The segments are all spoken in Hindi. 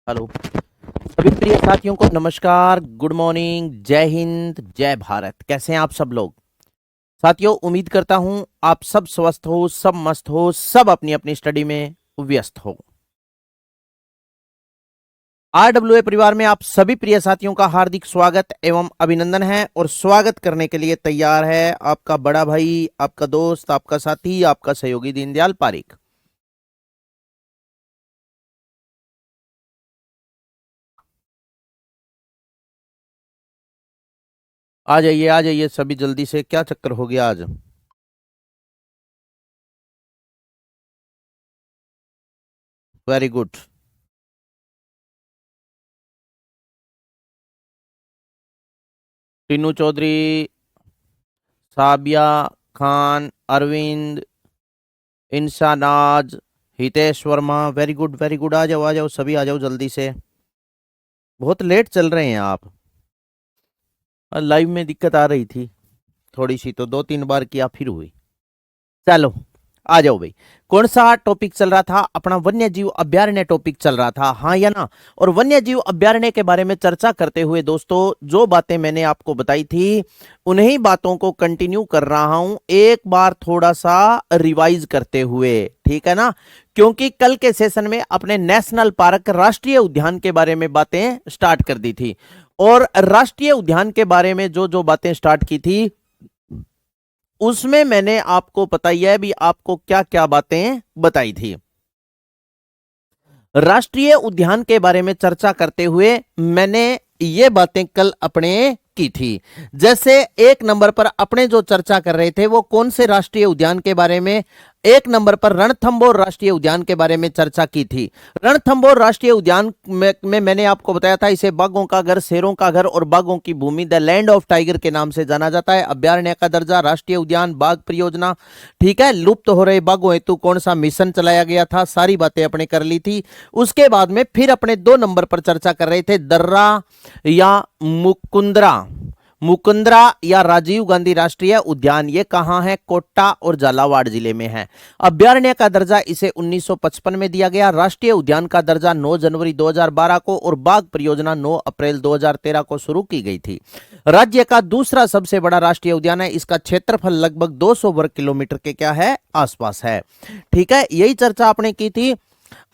हेलो सभी प्रिय साथियों को नमस्कार, गुड मॉर्निंग, जय हिंद, जय भारत। कैसे हैं आप सब लोग साथियों? उम्मीद करता हूं आप सब स्वस्थ हो, सब मस्त हो, सब अपनी अपनी स्टडी में व्यस्त हो। आरडब्ल्यूए परिवार में आप सभी प्रिय साथियों का हार्दिक स्वागत एवं अभिनंदन है और स्वागत करने के लिए तैयार है आपका बड़ा भाई, आपका दोस्त, आपका साथी, आपका सहयोगी दीनदयाल पारिक। आ जाइए सभी जल्दी से। क्या चक्कर हो गया आज? Very good. टीनू चौधरी, साबिया खान, अरविंद, इंसानाज, Hitesh Verma, very good very good. आ जाओ सभी, आ जाओ जल्दी से। बहुत लेट चल रहे हैं आप। लाइव में दिक्कत आ रही थी थोड़ी सी, तो 2-3 बार किया फिर हुई। चलो आ जाओ भाई। कौन सा टॉपिक चल रहा था? अपना वन्य जीव अभ्यारण्य टॉपिक चल रहा था, हाँ या ना? और वन्य जीव अभ्यारण्य के बारे में चर्चा करते हुए दोस्तों, जो बातें मैंने आपको बताई थी उन्हीं बातों को कंटिन्यू कर रहा हूं, एक बार थोड़ा सा रिवाइज करते हुए, ठीक है ना? क्योंकि कल के सेशन में अपने नेशनल पार्क, राष्ट्रीय उद्यान के बारे में बातें स्टार्ट कर दी थी, और राष्ट्रीय उद्यान के बारे में जो जो बातें स्टार्ट की थी उसमें मैंने आपको पता ही है भी आपको क्या क्या बातें बताई थी। राष्ट्रीय उद्यान के बारे में चर्चा करते हुए मैंने ये बातें कल अपने की थी। जैसे एक नंबर पर अपने जो चर्चा कर रहे थे वो कौन से राष्ट्रीय उद्यान के बारे में? एक नंबर पर रणथंभौर राष्ट्रीय उद्यान के बारे में चर्चा की थी। रणथंभौर राष्ट्रीय उद्यान में मैंने आपको बताया था, इसे बाघों का घर, शेरों का घर और बाघों की भूमि, द लैंड ऑफ टाइगर के नाम से जाना जाता है। अभ्यारण्य का दर्जा, राष्ट्रीय उद्यान, बाघ परियोजना, ठीक है, लुप्त हो रहे बाघों हेतु कौन सा मिशन चलाया गया था, सारी बातें अपने कर ली थी। उसके बाद में फिर अपने 2 नंबर पर चर्चा कर रहे थे दर्रा या मुकुंदरा, मुकुंदरा या राजीव गांधी राष्ट्रीय उद्यान। ये कहां है? कोटा और झालावाड़ जिले में है। अभ्यारण्य का दर्जा इसे 1955 में दिया गया। राष्ट्रीय उद्यान का दर्जा 9 जनवरी 2012 को, और बाघ परियोजना 9 अप्रैल 2013 को शुरू की गई थी। राज्य का दूसरा सबसे बड़ा राष्ट्रीय उद्यान है। इसका क्षेत्रफल लगभग 200 वर्ग किलोमीटर के क्या है? आसपास है। ठीक है, यही चर्चा आपने की थी।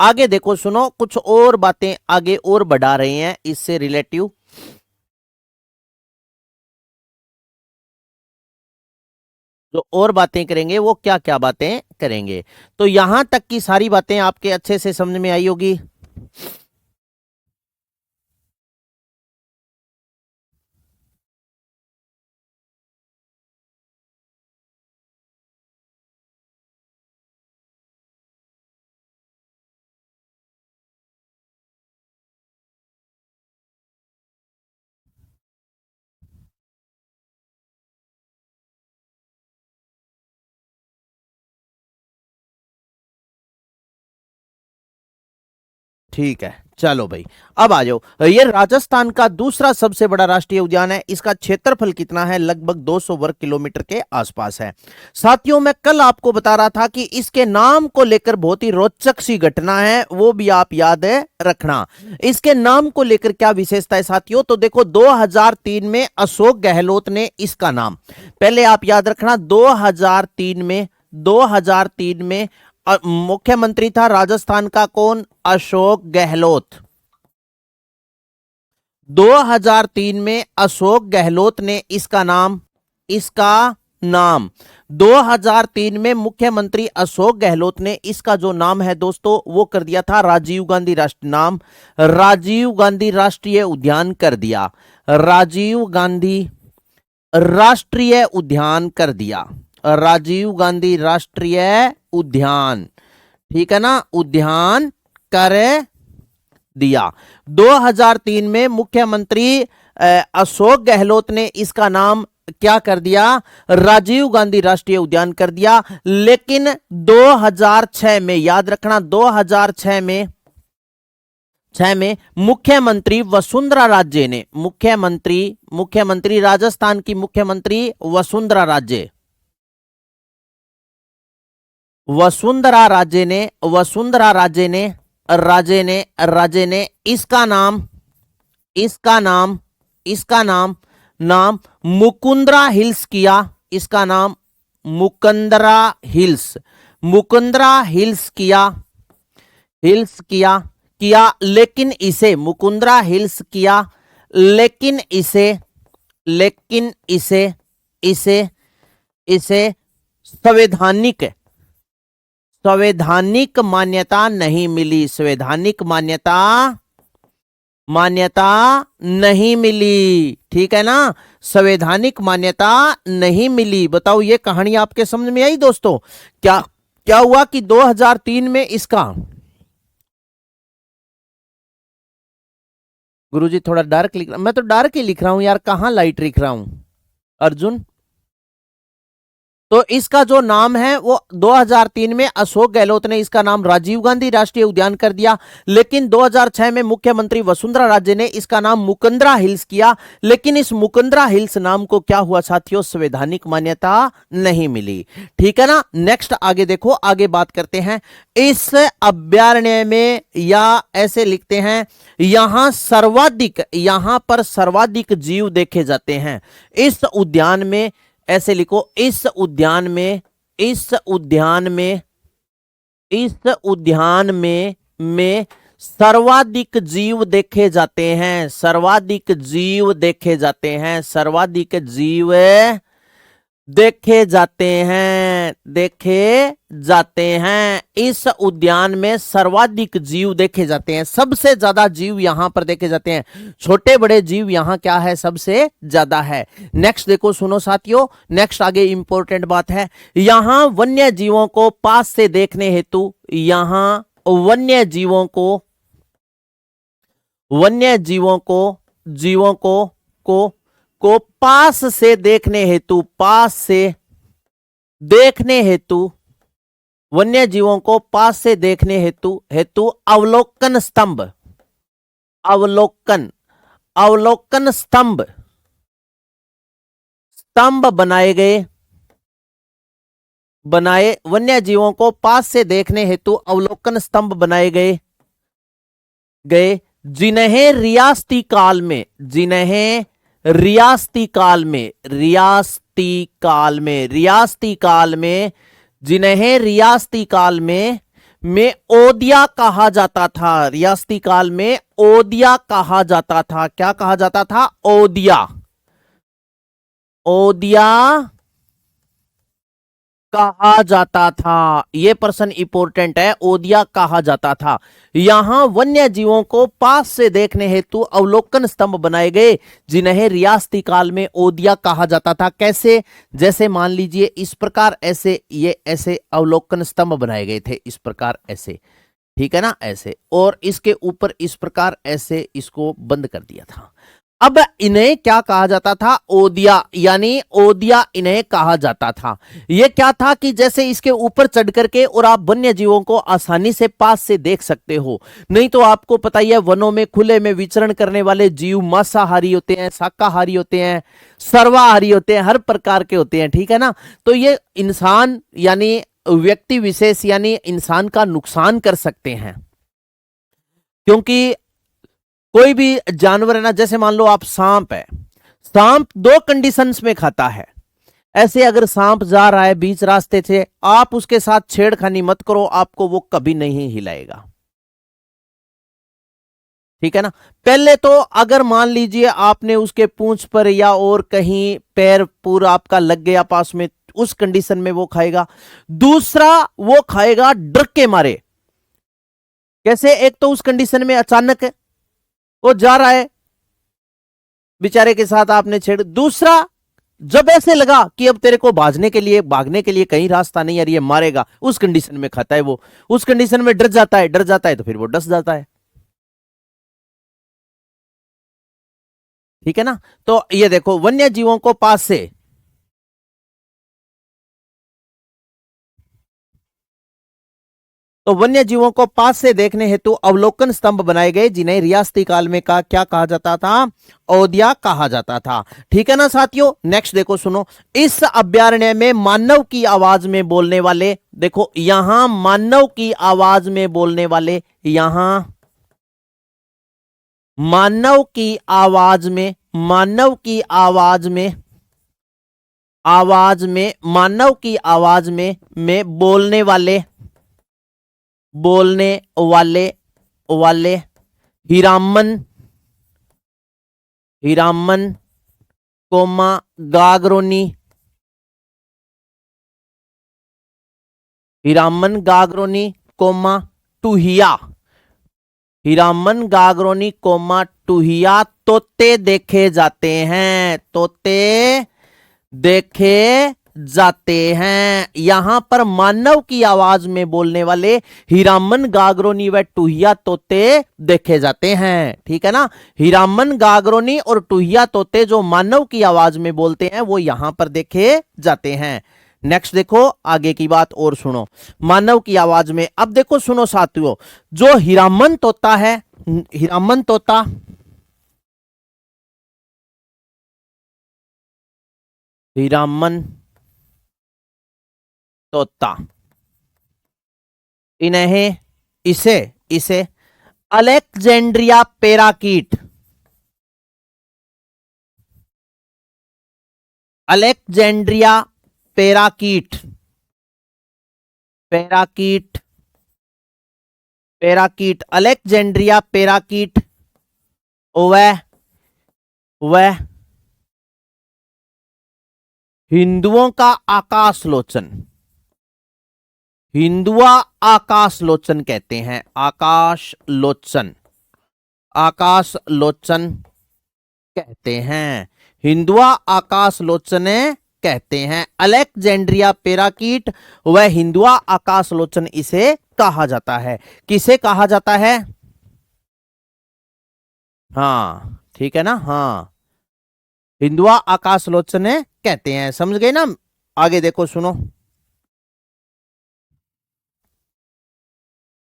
आगे देखो, सुनो, कुछ और बातें आगे और बढ़ा रहे हैं इससे रिलेटिव। जो और बातें करेंगे वो क्या क्या बातें करेंगे, तो यहां तक की सारी बातें आपके अच्छे से समझ में आई होगी। ठीक है, चलो भाई, अब आ जाओ। ये राजस्थान का दूसरा सबसे बड़ा राष्ट्रीय उद्यान है। इसका क्षेत्रफल कितना है? लगभग 200 वर्ग किलोमीटर के आसपास है। साथियों, मैं कल आपको बता रहा था कि इसके नाम को लेकर बहुत ही रोचक सी घटना है, वो भी आप याद रखना। इसके नाम को लेकर क्या विशेषता है साथियों? तो देखो, 2003 में अशोक गहलोत ने इसका नाम, पहले आप याद रखना, 2003 में मुख्यमंत्री था राजस्थान का कौन? अशोक गहलोत। 2003 में अशोक गहलोत ने इसका नाम 2003 में मुख्यमंत्री अशोक गहलोत ने इसका जो नाम है दोस्तों वो कर दिया था राजीव गांधी राजीव गांधी राष्ट्रीय उद्यान कर दिया। राजीव गांधी राष्ट्रीय उद्यान कर दिया। राजीव गांधी राष्ट्रीय उद्यान, ठीक है ना, उद्यान कर दिया। 2003 में मुख्यमंत्री अशोक गहलोत ने इसका नाम क्या कर दिया? राजीव गांधी राष्ट्रीय उद्यान कर दिया। लेकिन 2006 में, याद रखना, 2006 में मुख्यमंत्री वसुंधरा राजे ने, मुख्यमंत्री राजस्थान की मुख्यमंत्री वसुंधरा राजे, वसुंधरा राजे ने राजे ने इसका नाम मुकुंदरा हिल्स किया। इसका नाम मुकुंदरा हिल्स किया, लेकिन इसे मुकुंदरा हिल्स किया, लेकिन इसे संवैधानिक मान्यता नहीं मिली। मान्यता नहीं मिली, ठीक है ना, संवैधानिक मान्यता नहीं मिली। बताओ ये कहानी आपके समझ में आई दोस्तों? क्या हुआ कि 2003 में इसका, गुरुजी थोड़ा डार्क लिख रहा, मैं तो डार्क ही लिख रहा हूं यार, कहां लाइट लिख रहा हूं अर्जुन। तो इसका जो नाम है वो 2003 में अशोक गहलोत ने इसका नाम राजीव गांधी राष्ट्रीय उद्यान कर दिया, लेकिन 2006 में मुख्यमंत्री वसुंधरा राजे ने इसका नाम मुकुंदरा हिल्स किया, लेकिन इस मुकुंदरा हिल्स नाम को क्या हुआ साथियों, संवैधानिक मान्यता नहीं मिली। ठीक है ना। नेक्स्ट आगे देखो, आगे बात करते हैं। इस अभ्यारण्य में, या ऐसे लिखते हैं, यहां पर सर्वाधिक जीव देखे जाते हैं। इस उद्यान में, ऐसे लिखो, इस उद्यान में सर्वाधिक जीव देखे जाते हैं। सर्वाधिक जीव देखे जाते हैं। इस उद्यान में सर्वाधिक जीव देखे जाते हैं। सबसे ज्यादा जीव यहां पर देखे जाते हैं। छोटे बड़े जीव यहां क्या है, सबसे ज्यादा है। नेक्स्ट देखो, सुनो साथियों, नेक्स्ट आगे इंपॉर्टेंट बात है। यहां वन्य जीवों को पास से देखने हेतु, को पास से देखने हेतु अवलोकन स्तंभ वन्य जीवों को पास से देखने हेतु अवलोकन स्तंभ बनाए गए, जिन्हें रियासती काल में ओदिया कहा जाता था। रियासती काल में ओदिया कहा जाता था। क्या कहा जाता था? ओदिया कहा जाता था। यह प्रश्न इंपॉर्टेंट है, ओदिया कहा जाता था। यहां वन्य जीवों को पास से देखने हेतु अवलोकन स्तंभ बनाए गए, जिन्हें रियासती काल में ओदिया कहा जाता था। कैसे? जैसे मान लीजिए इस प्रकार, ऐसे अवलोकन स्तंभ बनाए गए थे, इस प्रकार ऐसे, ठीक है ना, ऐसे, और इसके ऊपर इस प्रकार ऐसे इसको बंद कर दिया था। अब इन्हें क्या कहा जाता था? ओदिया, यानी ओदिया इन्हें कहा जाता था। यह क्या था कि जैसे इसके ऊपर चढ़ करके और आप वन्य जीवों को आसानी से पास से देख सकते हो। नहीं तो आपको पता ही है, वनों में खुले में विचरण करने वाले जीव मांसाहारी होते हैं, शाकाहारी होते हैं, सर्वाहारी होते हैं, हर प्रकार के होते हैं, ठीक है ना। तो ये इंसान यानी व्यक्ति विशेष यानी इंसान का नुकसान कर सकते हैं, क्योंकि कोई भी जानवर है ना, जैसे मान लो आप सांप है, सांप दो कंडीशंस में खाता है। ऐसे अगर सांप जा रहा है बीच रास्ते से, आप उसके साथ छेड़खानी मत करो, आपको वो कभी नहीं हिलाएगा, ठीक है ना। पहले तो अगर मान लीजिए आपने उसके पूंछ पर या और कहीं पैर पूरा आपका लग गया पास में, उस कंडीशन में वो खाएगा। दूसरा, वो खाएगा डर के मारे। कैसे? एक तो उस कंडीशन में अचानक वो जा रहा है बेचारे के साथ, आपने छेड़। दूसरा, जब ऐसे लगा कि अब तेरे को भागने के लिए कहीं रास्ता नहीं, यार ये मारेगा, उस कंडीशन में खाता है वो। उस कंडीशन में डर जाता है तो फिर वो डस जाता है, ठीक है ना। तो ये देखो, वन्य जीवों को पास से, तो वन्य जीवों को पास से देखने हेतु अवलोकन स्तंभ बनाए गए, जिन्हें रियासती काल में क्या कहा जाता था? औद्या कहा जाता था। ठीक है ना साथियों। नेक्स्ट देखो, सुनो। इस अभ्यारण्य में मानव की आवाज में बोलने वाले, देखो यहां मानव की आवाज में बोलने वाले, यहां मानव की आवाज में, मानव की आवाज में, मानव की आवाज में बोलने वाले, वाले Hiraman, comma Gagroni, Hiraman Gagroni comma Tuhiya, Hiraman Gagroni comma Tuhiya तोते देखे जाते हैं, तोते देखे जाते हैं। यहां पर मानव की आवाज में बोलने वाले हीरामन गागरोनी व टूहिया तोते देखे जाते हैं। ठीक है ना। हीरामन गागरोनी और टूहिया तोते जो मानव की आवाज में बोलते हैं वो यहां पर देखे जाते हैं। नेक्स्ट देखो, आगे की बात और सुनो। मानव की आवाज में, अब देखो सुनो साथियों, जो हीरामन तोता है, हीरामन तोता, हीरामन तोता, इन्हें इसे इसे Alexandria parakeet, Alexandria parakeet, parakeet, parakeet, Alexandria parakeet वह हिंदुओं का आकाश लोचन, हिंदुआ आकाश लोचन कहते हैं, आकाश लोचन, आकाश लोचन कहते हैं, हिंदुआ आकाश लोचन कहते हैं। अलेक्जेंड्रिया पैराकीट वह हिंदुआ आकाश लोचन इसे कहा जाता है। किसे कहा जाता है? हाँ ठीक है ना। हाँ, हिंदुआ आकाश लोचन कहते हैं। समझ गए ना। आगे देखो सुनो।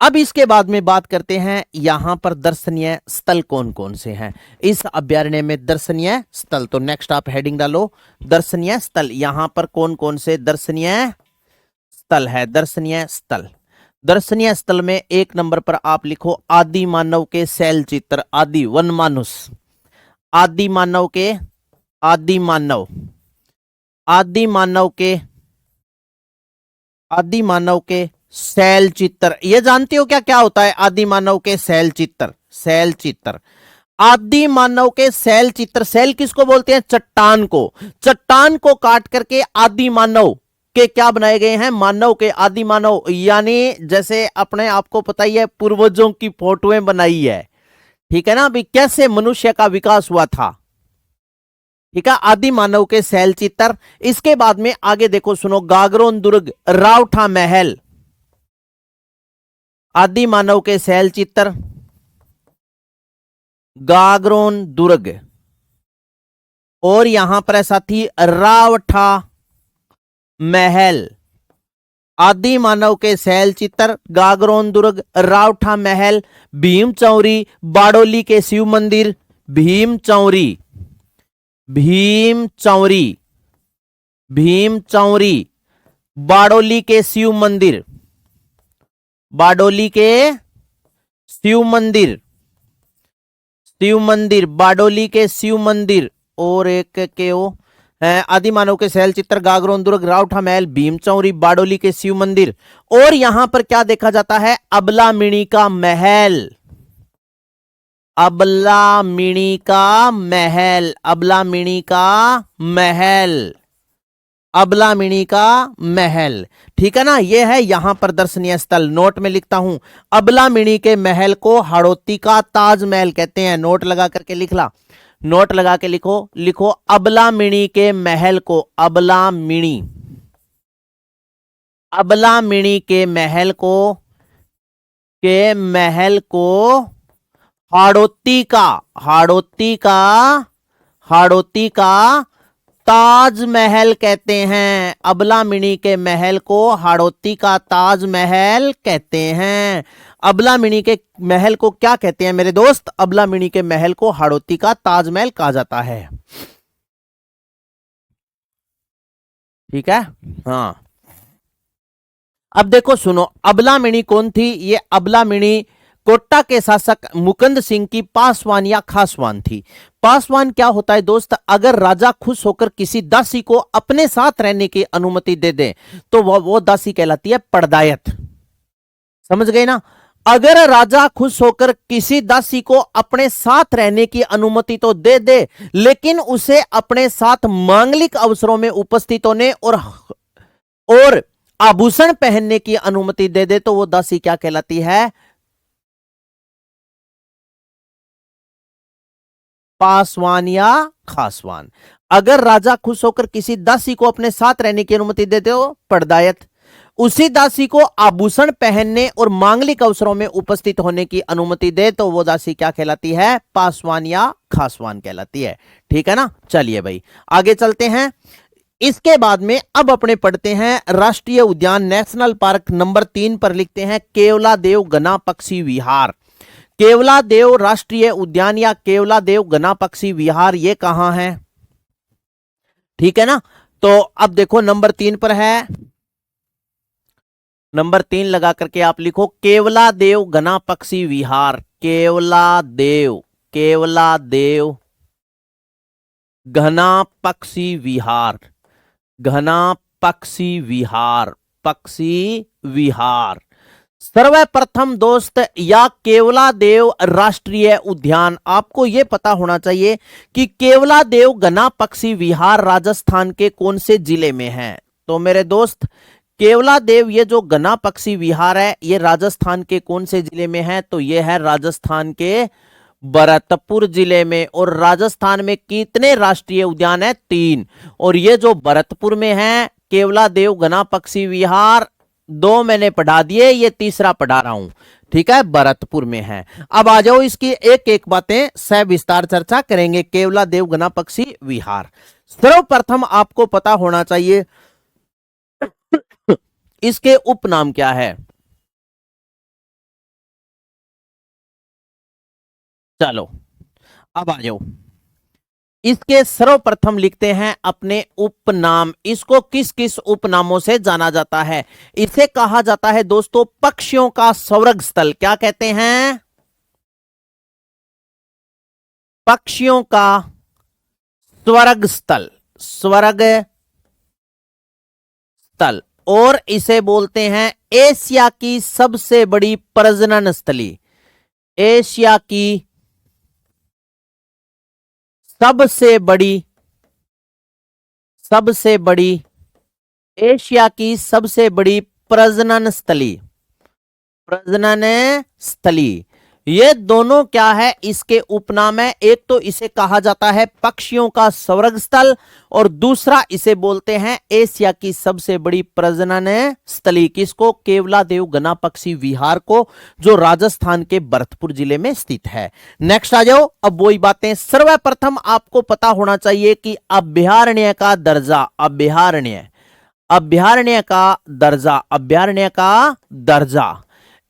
अब इसके बाद में बात करते हैं यहां पर दर्शनीय स्थल कौन कौन से हैं इस अभ्यारण्य में। दर्शनीय स्थल, तो नेक्स्ट आप हेडिंग डालो दर्शनीय स्थल। यहां पर कौन कौन से दर्शनीय स्थल है? दर्शनीय स्थल, दर्शनीय स्थल में एक नंबर पर आप लिखो आदि मानव के शैल चित्र, आदि वन मानुस, आदि मानव के, आदि मानव, आदि मानव के, आदि मानव के शैल चित्र। ये जानते हो क्या क्या होता है आदि मानव के शैल चित्र? शैल चित्र, आदि मानव के शैल चित्र। शैल किसको बोलते हैं? चट्टान को। चट्टान को काट करके आदि मानव के क्या बनाए गए हैं? मानव के, आदि मानव, यानी जैसे अपने आपको पता ही है पूर्वजों की फोटोएं बनाई है। ठीक है ना। अभी कैसे मनुष्य का विकास हुआ था। ठीक है, आदि मानव के शैल चित्र। इसके बाद में आगे देखो सुनो, गागरोन दुर्ग, रावठा महल, आदि मानव के शैल चित्र, गागरोन दुर्ग, और यहां पर ऐसा थी रावठा महल। आदि मानव के शैल चित्र, गागरोन दुर्ग, रावठा महल, भीम चौरी, बाडोली के शिव मंदिर, भीम चौरी, भीम चौरी, भीम चौरी, बाडोली के शिव मंदिर, बाडोली के शिव मंदिर, शिव मंदिर, बाडोली के शिव मंदिर, और एक के ओ आदि मानव के शैल चित्र, गागरोन दुर्ग, रावठा महल, भीम चौरी, बाडोली के शिव मंदिर। और यहां पर क्या देखा जाता है? अबलामिणी का महल, अबलामिणी का महल, अबलामिणी का महल, अबलामिणी का महल। ठीक है ना। यह है यहां पर दर्शनीय स्थल। नोट में लिखता हूं, अबलामिणी के महल को हाड़ौती का ताजमहल कहते हैं। नोट लगा करके लिख ला, नोट लगा के लिखो, लिखो अबलामिणी के महल को, अबलामिणी, अबलामिणी के महल को, के महल को हाड़ौती का, हाड़ौती का, हाड़ौती का ताजमहल कहते हैं। अबलामिणी के महल को हाड़ौती का ताजमहल कहते हैं। अबलामिणी के महल को क्या कहते हैं मेरे दोस्त? अबलामिणी के महल को हाड़ौती का ताजमहल कहा जाता है। ठीक है, हाँ। अब देखो सुनो, अबलामिणी कौन थी? ये अबलामिणी कोटा के शासक मुकुंद सिंह की पासवान या खासवान थी। पासवान क्या होता है दोस्त? अगर राजा खुश होकर किसी दासी को अपने साथ रहने की अनुमति दे दे तो वो दासी कहलाती है पड़दायत। समझ गए ना? अगर राजा खुश होकर किसी दासी को अपने साथ रहने की अनुमति तो दे दे, लेकिन उसे अपने साथ मांगलिक अवसरों में उपस्थित होने और आभूषण पहनने की अनुमति दे दे तो वो दासी क्या कहलाती है? पासवान या खासवान। अगर राजा खुश होकर किसी दासी को अपने साथ रहने की अनुमति दे दे तो पड़दायत। उसी दासी को आभूषण पहनने और मांगलिक अवसरों में उपस्थित होने की अनुमति दे तो वो दासी क्या कहलाती है? पासवान या खासवान कहलाती है। ठीक है ना? चलिए भाई आगे चलते हैं। इसके बाद में अब अपने पढ़ते हैं राष्ट्रीय उद्यान नेशनल पार्क। नंबर 3 पर लिखते हैं केवलादेव गना पक्षी विहार। केवलादेव राष्ट्रीय उद्यान या केवलादेव गना पक्षी विहार ये कहां है? ठीक है ना? तो अब देखो नंबर 3 पर है। नंबर 3 लगा करके आप लिखो केवलादेव गना पक्षी विहार। केवलादेव, केवलादेव घना पक्षी विहार, घना पक्षी विहार, पक्षी विहार। सर्वप्रथम दोस्त या केवलादेव राष्ट्रीय उद्यान, आपको यह पता होना चाहिए कि केवलादेव गना पक्षी विहार राजस्थान के कौन से जिले में है। तो मेरे दोस्त केवलादेव ये जो गना पक्षी विहार है ये राजस्थान के कौन से जिले में है? तो ये है राजस्थान के भरतपुर जिले में। और राजस्थान में कितने राष्ट्रीय उद्यान है? 3। और ये जो भरतपुर में है केवलादेव गना पक्षी विहार, 2 मैंने पढ़ा दिए, ये तीसरा पढ़ा रहा हूं। ठीक है, भरतपुर में है। अब आ जाओ इसकी एक एक बातें सविस्तार चर्चा करेंगे। केवलादेव गना पक्षी विहार, सर्वप्रथम आपको पता होना चाहिए इसके उपनाम क्या है। चलो अब आ जाओ, इसके सर्वप्रथम लिखते हैं अपने उपनाम। इसको किस किस उपनामों से जाना जाता है? इसे कहा जाता है दोस्तों पक्षियों का स्वर्ग स्थल। क्या कहते हैं? पक्षियों का स्वर्ग स्थल, स्वर्ग स्थल। और इसे बोलते हैं एशिया की सबसे बड़ी प्रजनन स्थली। एशिया की सबसे बड़ी, सबसे बड़ी, एशिया की सबसे बड़ी प्रजनन स्थली, प्रजनन स्थली। ये दोनों क्या है? इसके उपनाम है। एक तो इसे कहा जाता है पक्षियों का स्वर्ग स्थल और दूसरा इसे बोलते हैं एशिया की सबसे बड़ी प्रजनन स्थली। किसको? केवलादेव गना पक्षी विहार को, जो राजस्थान के भरतपुर जिले में स्थित है। नेक्स्ट आ जाओ। अब वही बातें, सर्वप्रथम आपको पता होना चाहिए कि अभयारण्य का दर्जा, अभयारण्य, अभयारण्य का दर्जा, अभयारण्य का दर्जा,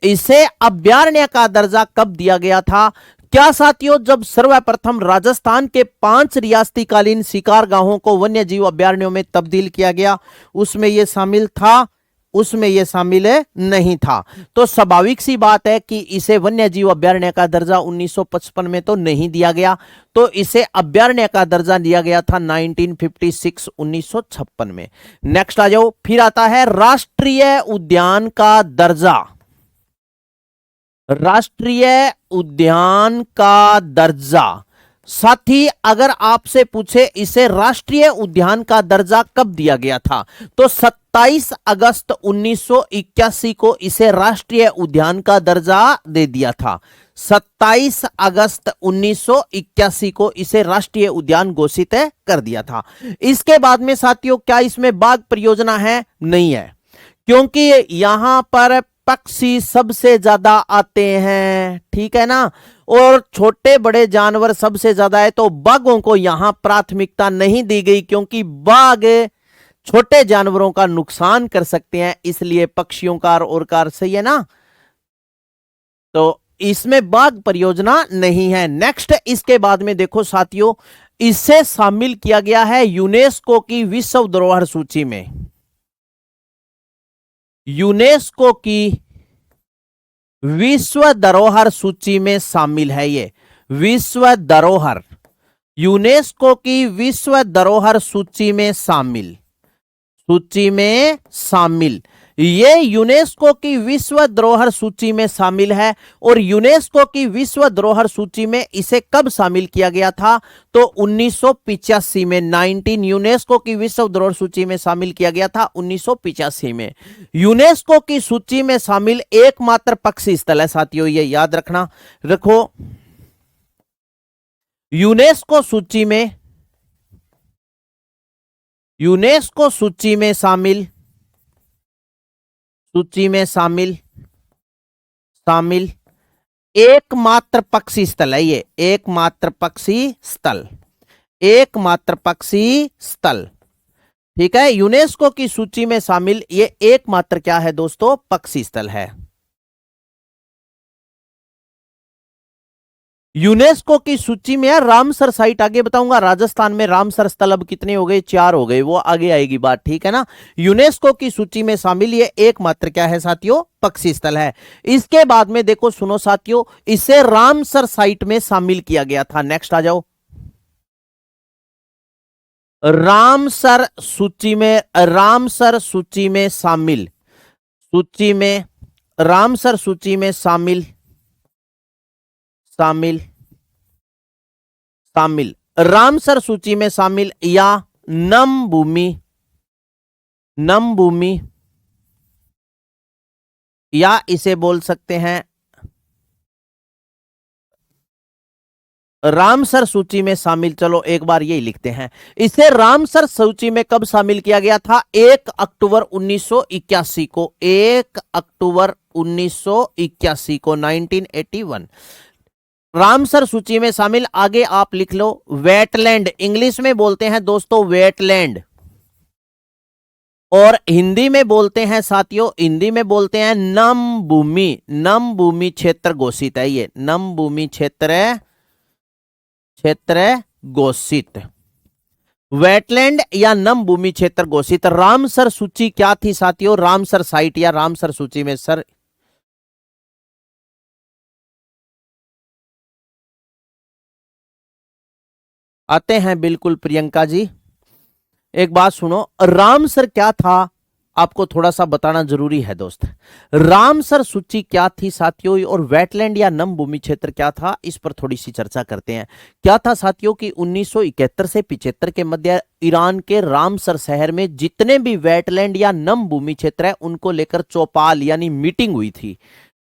इसे अभयारण्य का दर्जा कब दिया गया था? क्या साथियों, जब सर्वप्रथम राजस्थान के 5 रियासतीकालीन शिकार गाहों को वन्य जीव अभयारण्यों में तब्दील किया गया, उसमें यह शामिल था? उसमें यह शामिल नहीं था। तो स्वाभाविक सी बात है कि इसे वन्य जीव अभयारण्य का दर्जा 1955 में तो नहीं दिया गया, तो इसे अभयारण्य का दर्जा दिया गया था 1956, 1956 में। नेक्स्ट आ जाओ, फिर आता है राष्ट्रीय उद्यान का दर्जा। राष्ट्रीय उद्यान का दर्जा, साथी अगर आपसे पूछे इसे राष्ट्रीय उद्यान का दर्जा कब दिया गया था, तो 27 अगस्त 1981 को इसे राष्ट्रीय उद्यान का दर्जा दे दिया था। 27 अगस्त 1981 को इसे राष्ट्रीय उद्यान घोषित कर दिया था। इसके बाद में साथियों क्या इसमें बाघ परियोजना है? नहीं है, क्योंकि यहां पर पक्षी सबसे ज्यादा आते हैं, ठीक है ना, और छोटे बड़े जानवर सबसे ज्यादा है, तो बाघों को यहां प्राथमिकता नहीं दी गई क्योंकि बाघ छोटे जानवरों का नुकसान कर सकते हैं, इसलिए पक्षियों का और कार सही है ना। तो इसमें बाघ परियोजना नहीं है। नेक्स्ट इसके बाद में देखो साथियों, इसे शामिल किया गया है यूनेस्को की विश्व धरोहर सूची में। यूनेस्को की विश्व धरोहर सूची में शामिल है ये विश्व धरोहर, यूनेस्को की विश्व धरोहर सूची में शामिल, सूची में शामिल, ये यूनेस्को की विश्व धरोहर सूची में शामिल है। और यूनेस्को की विश्व धरोहर सूची में इसे कब शामिल किया गया था, तो 1985 में, 19 यूनेस्को की विश्व धरोहर सूची में शामिल किया गया था 1985 में। यूनेस्को की सूची में शामिल एकमात्र पक्षी स्थल है साथियों, ये याद रखना, रखो यूनेस्को सूची में, यूनेस्को सूची में शामिल, सूची में शामिल शामिल एकमात्र पक्षी स्थल है ये, एकमात्र पक्षी स्थल, एकमात्र पक्षी स्थल, ठीक है। यूनेस्को की सूची में शामिल ये एकमात्र क्या है दोस्तों, पक्षी स्थल है। यूनेस्को की सूची में यार रामसर साइट आगे बताऊंगा, राजस्थान में रामसर स्थल अब कितने हो गए, 4 हो गए, वो आगे आएगी बात, ठीक है ना। यूनेस्को की सूची में शामिल ये एकमात्र क्या है साथियों, पक्षी स्थल है। इसके बाद में देखो सुनो साथियों, इसे रामसर साइट में शामिल किया गया था। नेक्स्ट आ जाओ, रामसर सूची में, रामसर सूची में शामिल, सूची में, रामसर सूची में शामिल, शामिल, शामिल, रामसर सूची में शामिल या नम भूमि, नम भूमि, या इसे बोल सकते हैं रामसर सूची में शामिल, चलो एक बार यही लिखते हैं, इसे रामसर सूची में कब शामिल किया गया था, 1 अक्टूबर 1981 को, 1 अक्टूबर 1981 को, 1981 रामसर सूची में शामिल। आगे आप लिख लो वेटलैंड, इंग्लिश में बोलते हैं दोस्तों वेटलैंड, और हिंदी में बोलते हैं साथियों, हिंदी में बोलते हैं नम भूमि, नम भूमि क्षेत्र घोषित है ये, नम भूमि क्षेत्र, क्षेत्र घोषित, वेटलैंड या नम भूमि क्षेत्र घोषित। रामसर सूची क्या थी साथियों, रामसर साइट या रामसर सूची में सर, आते हैं बिल्कुल प्रियंका जी। एक बात सुनो, रामसर क्या था आपको थोड़ा सा बताना जरूरी है दोस्त। रामसर सूची क्या थी साथियों, और वेटलैंड या नम भूमि क्षेत्र क्या था, इस पर थोड़ी सी चर्चा करते हैं। क्या था साथियों कि 1971 से 75 के मध्य ईरान के रामसर शहर में जितने भी वेटलैंड या नम भूमि क्षेत्र है उनको लेकर चौपाल यानी मीटिंग हुई थी,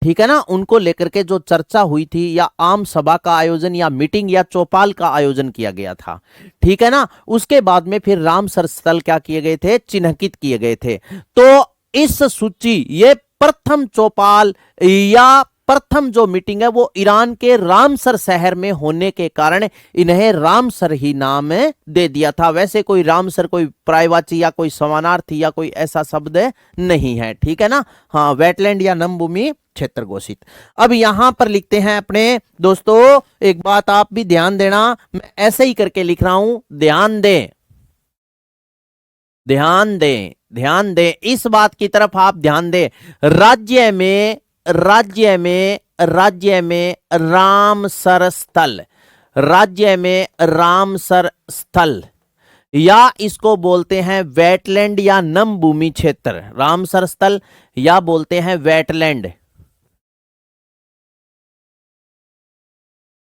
ठीक है ना, उनको लेकर के जो चर्चा हुई थी या आम सभा का आयोजन या मीटिंग या चौपाल का आयोजन किया गया था, ठीक है ना। उसके बाद में फिर रामसर स्थल क्या किए गए थे, चिन्हित किए गए थे। तो इस सूची, ये प्रथम चौपाल या प्रथम जो मीटिंग है वो ईरान के रामसर शहर में होने के कारण इन्हें रामसर ही नाम दे दिया था। वैसे कोई रामसर कोई पर्यायवाची या कोई समानार्थी या कोई ऐसा शब्द नहीं है, ठीक है ना। हाँ, वेटलैंड या नम भूमि क्षेत्र घोषित। अब यहां पर लिखते हैं अपने दोस्तों, एक बात आप भी ध्यान देना, मैं ऐसे ही करके लिख रहा हूं, ध्यान दें, ध्यान दें, ध्यान दें, इस बात की तरफ आप ध्यान दें। राज्य में, राज्य में, राज्य में रामसर स्थल, राज्य में रामसर स्थल, या इसको बोलते हैं वेटलैंड या नम भूमि क्षेत्र, रामसर स्थल या बोलते हैं वेटलैंड,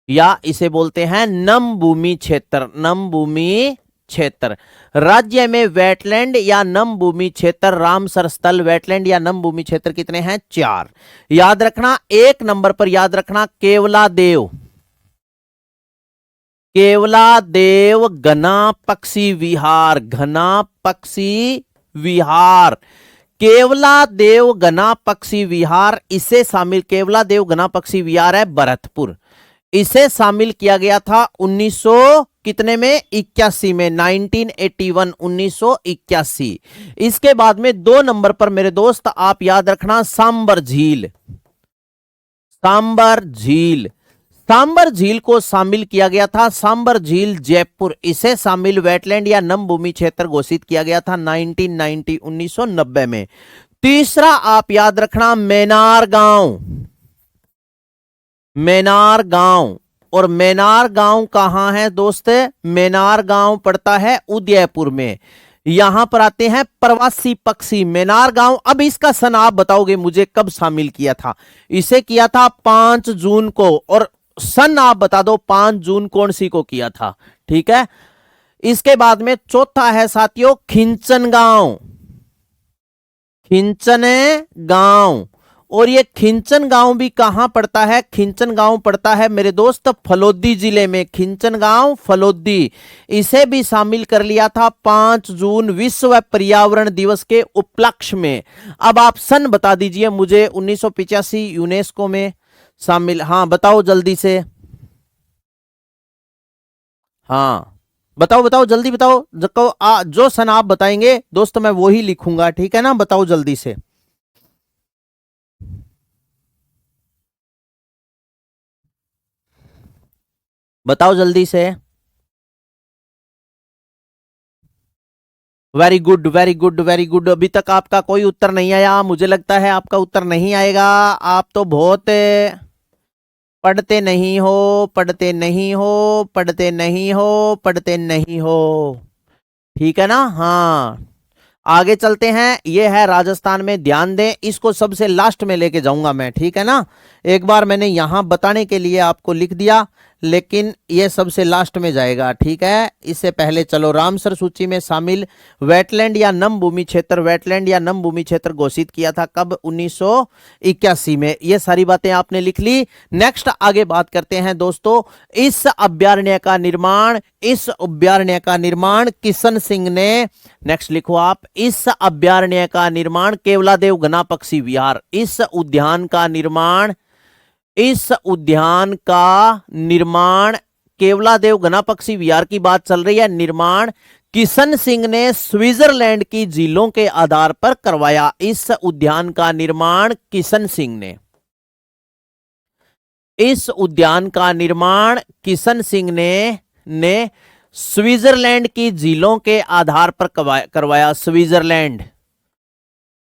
या इसे बोलते हैं नम भूमि क्षेत्र, नम भूमि क्षेत्र। राज्य में वेटलैंड या नम भूमि क्षेत्र, रामसर स्थल, वेटलैंड या नम भूमि क्षेत्र कितने हैं, 4। याद रखना, 1 नंबर पर याद रखना केवलादेव, केवलादेव घना पक्षी विहार, घना पक्षी विहार, केवला देव गना पक्षी विहार, इसे शामिल, केवला देव गना पक्षी विहार है भरतपुर, इसे शामिल किया गया था 1900 कितने में, 81 में, 1981, 1981। इसके बाद में 2 नंबर पर मेरे दोस्त आप याद रखना सांबर झील, सांबर झील, सांबर झील को शामिल किया गया था, सांबर झील जयपुर, इसे शामिल वेटलैंड या नम भूमि क्षेत्र घोषित किया गया था 1990, 1990 में। तीसरा आप याद रखना मैनार गांव, मैनार गांव, और मैनार गांव कहां है दोस्त, मैनार गांव पड़ता है उदयपुर में। यहां पर आते हैं प्रवासी पक्षी मैनार गांव। अब इसका सन आप बताओगे मुझे कब शामिल किया था, इसे किया था 5 जून को, और सन आप बता दो 5 जून कौन सी को किया था, ठीक है। इसके बाद में चौथा है साथियों खिंचन गांव, खिंचन गांव, और ये खिंचन गांव भी कहां पड़ता है, खिंचन गांव पड़ता है मेरे दोस्त फलोदी जिले में, खिंचन गांव फलोदी, इसे भी शामिल कर लिया था 5 जून विश्व पर्यावरण दिवस के उपलक्ष्य में। अब आप सन बता दीजिए मुझे, 1985 यूनेस्को में शामिल, हाँ बताओ जल्दी से, हाँ बताओ बताओ जल्दी बताओ, जो सन आप बताएंगे दोस्त मैं वो ही लिखूंगा, ठीक है ना, बताओ जल्दी से। बताओ जल्दी से। Very good very good very good, अभी तक आपका कोई उत्तर नहीं आया, मुझे लगता है आपका उत्तर नहीं आएगा, आप तो बहुत पढ़ते नहीं हो, पढ़ते नहीं हो, पढ़ते नहीं हो, पढ़ते नहीं हो, ठीक है ना। हाँ आगे चलते हैं, ये है राजस्थान में, ध्यान दें, इसको सबसे लास्ट में लेके जाऊंगा मैं, ठीक है ना। एक बार मैंने यहां बताने के लिए आपको लिख दिया, लेकिन ये सबसे लास्ट में जाएगा, ठीक है। इससे पहले चलो, रामसर सूची में शामिल वेटलैंड या नम भूमि क्षेत्र, वेटलैंड या नम भूमि क्षेत्र घोषित किया था कब, 1981 में। ये सारी बातें आपने लिख ली। नेक्स्ट आगे बात करते हैं दोस्तों, इस अभ्यारण्य का निर्माण, इस अभ्यारण्य का निर्माण किशन सिंह ने, नेक्स्ट लिखो आप, इस अभ्यारण्य का निर्माण केवलादेव घना पक्षी विहार, इस उद्यान का निर्माण, इस उद्यान का निर्माण केवलादेव घना पक्षी विहार की बात चल रही है, निर्माण किशन सिंह ने स्विट्जरलैंड की झीलों के आधार पर करवाया। इस उद्यान का निर्माण किशन सिंह ने, इस उद्यान का निर्माण किशन सिंह ने स्विट्जरलैंड की झीलों के आधार पर करवाया। स्विट्जरलैंड,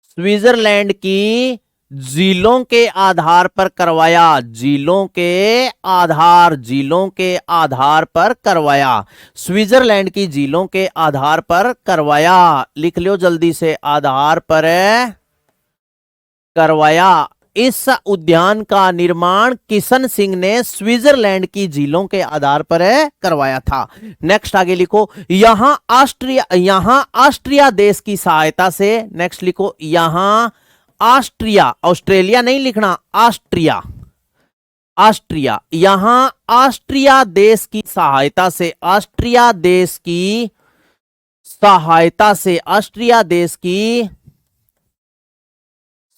स्विट्जरलैंड की झीलों के आधार पर करवाया, झीलों के आधार, झीलों के आधार पर करवाया, स्विट्जरलैंड की झीलों के आधार पर करवाया, लिख लो जल्दी से, आधार पर करवाया। इस उद्यान का निर्माण किशन सिंह ने स्विट्जरलैंड की झीलों के आधार पर करवाया था। नेक्स्ट आगे लिखो, यहां ऑस्ट्रिया देश की सहायता से, नेक्स्ट लिखो, यहां ऑस्ट्रिया, ऑस्ट्रेलिया नहीं लिखना, ऑस्ट्रिया, ऑस्ट्रिया, यहां ऑस्ट्रिया देश की सहायता से, ऑस्ट्रिया देश की सहायता से, ऑस्ट्रिया देश की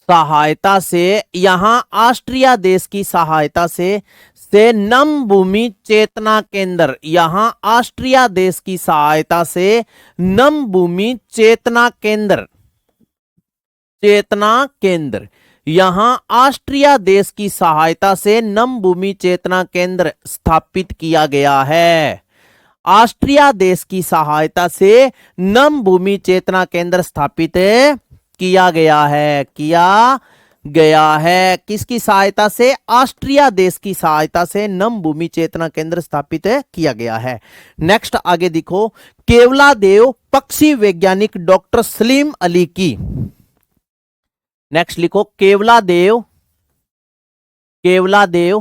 सहायता से, यहां ऑस्ट्रिया देश की सहायता से नम भूमि चेतना केंद्र, यहां ऑस्ट्रिया देश की सहायता से नम भूमि चेतना केंद्र, चेतना केंद्र, यहां ऑस्ट्रिया देश की सहायता से नम भूमि चेतना केंद्र स्थापित किया गया है। ऑस्ट्रिया देश की सहायता से नम भूमि चेतना केंद्र स्थापित किया गया है, किया गया है। किसकी सहायता से? ऑस्ट्रिया देश की सहायता से नम भूमि चेतना केंद्र स्थापित किया गया है। नेक्स्ट आगे देखो, केवलादेव पक्षी वैज्ञानिक डॉक्टर सलीम अली की, नेक्स्ट लिखो, केवलादेव, केवलादेव,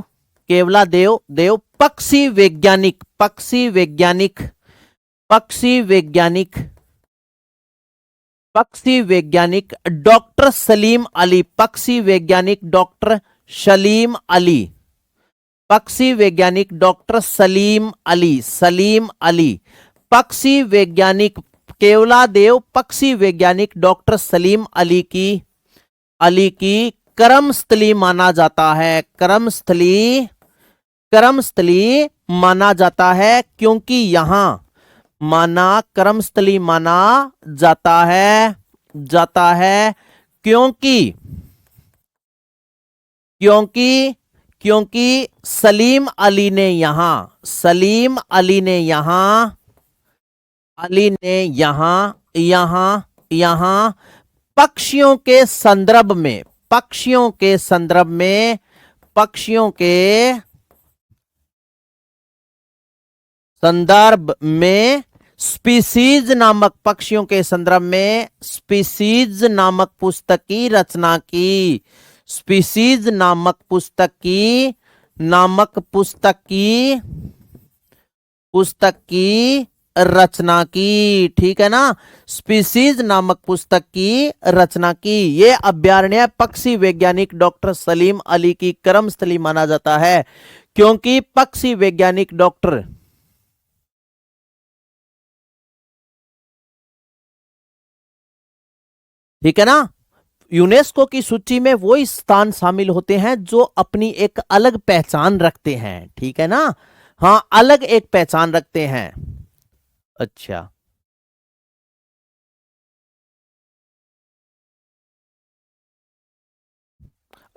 केवलादेव देव पक्षी वैज्ञानिक, पक्षी वैज्ञानिक, पक्षी वैज्ञानिक, पक्षी वैज्ञानिक डॉक्टर सलीम अली, पक्षी वैज्ञानिक डॉक्टर सलीम अली, पक्षी वैज्ञानिक डॉक्टर सलीम अली, सलीम अली, पक्षी वैज्ञानिक केवलादेव पक्षी वैज्ञानिक डॉक्टर सलीम अली की कर्मस्थली माना जाता है। कर्मस्थली माना जाता है क्योंकि यहां कर्मस्थली माना जाता है क्योंकि सलीम अली ने यहां पक्षियों के संदर्भ में स्पीसीज नामक पुस्तक की रचना की। स्पीसीज नामक पुस्तक की रचना की। ठीक है ना, स्पीसीज नामक पुस्तक की रचना की। ये अभ्यारण्य पक्षी वैज्ञानिक डॉक्टर सलीम अली की कर्मस्थली माना जाता है क्योंकि पक्षी वैज्ञानिक डॉक्टर ठीक है ना, यूनेस्को की सूची में वो स्थान शामिल होते हैं जो अपनी एक अलग पहचान रखते हैं। ठीक है ना, हाँ, अलग एक पहचान रखते हैं। अच्छा,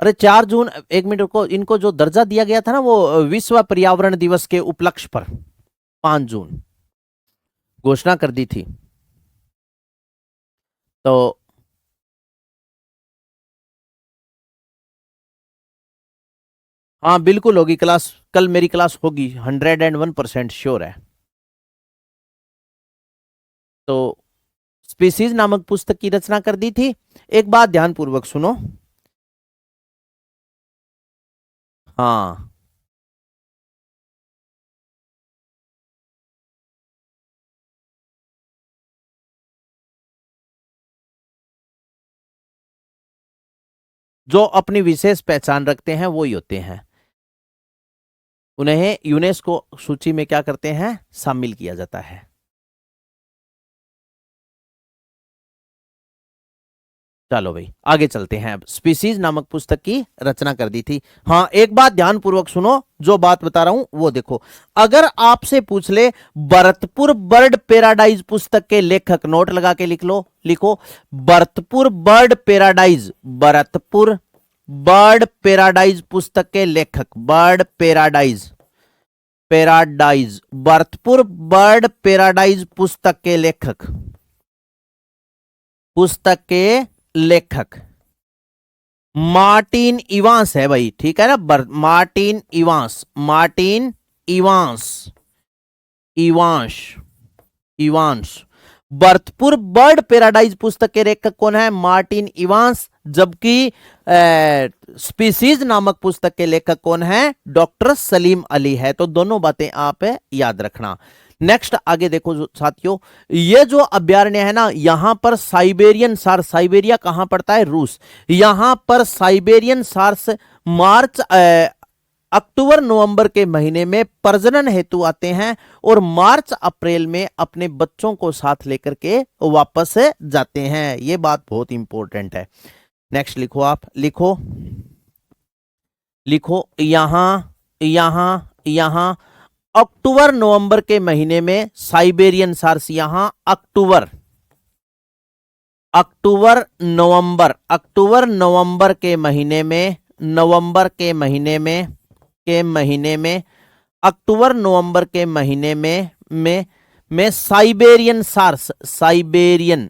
अरे 4 जून, एक मिनट रुको, इनको जो दर्जा दिया गया था ना वो विश्व पर्यावरण दिवस के उपलक्ष्य पर 5 जून घोषणा कर दी थी। तो हाँ बिल्कुल होगी क्लास, कल मेरी क्लास होगी, 101% श्योर है। तो स्पीसीज नामक पुस्तक की रचना कर दी थी। एक बात ध्यानपूर्वक सुनो, हाँ, जो अपनी विशेष पहचान रखते हैं वो ही होते हैं, उन्हें यूनेस्को सूची में क्या करते हैं, शामिल किया जाता है। चलो भाई आगे चलते हैं। अब स्पीसीज नामक पुस्तक की रचना कर दी थी। हाँ, एक बात ध्यानपूर्वक सुनो, जो बात बता रहा हूं वो देखो। अगर आपसे पूछ ले भरतपुर बर्ड पैराडाइज पुस्तक के लेखक, नोट लगा के लिखो Bharatpur bird paradise, Bharatpur bird paradise पुस्तक के लेखक, भरतपुर बर्ड पैराडाइज पुस्तक के लेखक मार्टिन इवांस है भाई। ठीक है ना, Martin Evans. Bharatpur bird paradise पुस्तक के लेखक कौन है, मार्टिन इवांस। जबकि स्पीसीज नामक पुस्तक के लेखक कौन है, डॉक्टर सलीम अली है। तो दोनों बातें आप याद रखना। नेक्स्ट आगे देखो साथियों, ये जो अभ्यारण्य है ना, यहां पर साइबेरियन सार्स, साइबेरिया कहां पड़ता है, रूस, यहां पर साइबेरियन सार्स मार्च अक्टूबर नवंबर के महीने में प्रजनन हेतु आते हैं और मार्च अप्रैल में अपने बच्चों को साथ लेकर के वापस जाते हैं। ये बात बहुत इंपॉर्टेंट है। नेक्स्ट लिखो, आप लिखो यहां अक्टूबर नवंबर के महीने में साइबेरियन सार्स, यहां अक्टूबर नवंबर के महीने में, अक्टूबर नवंबर के महीने में साइबेरियन सार्स, साइबेरिया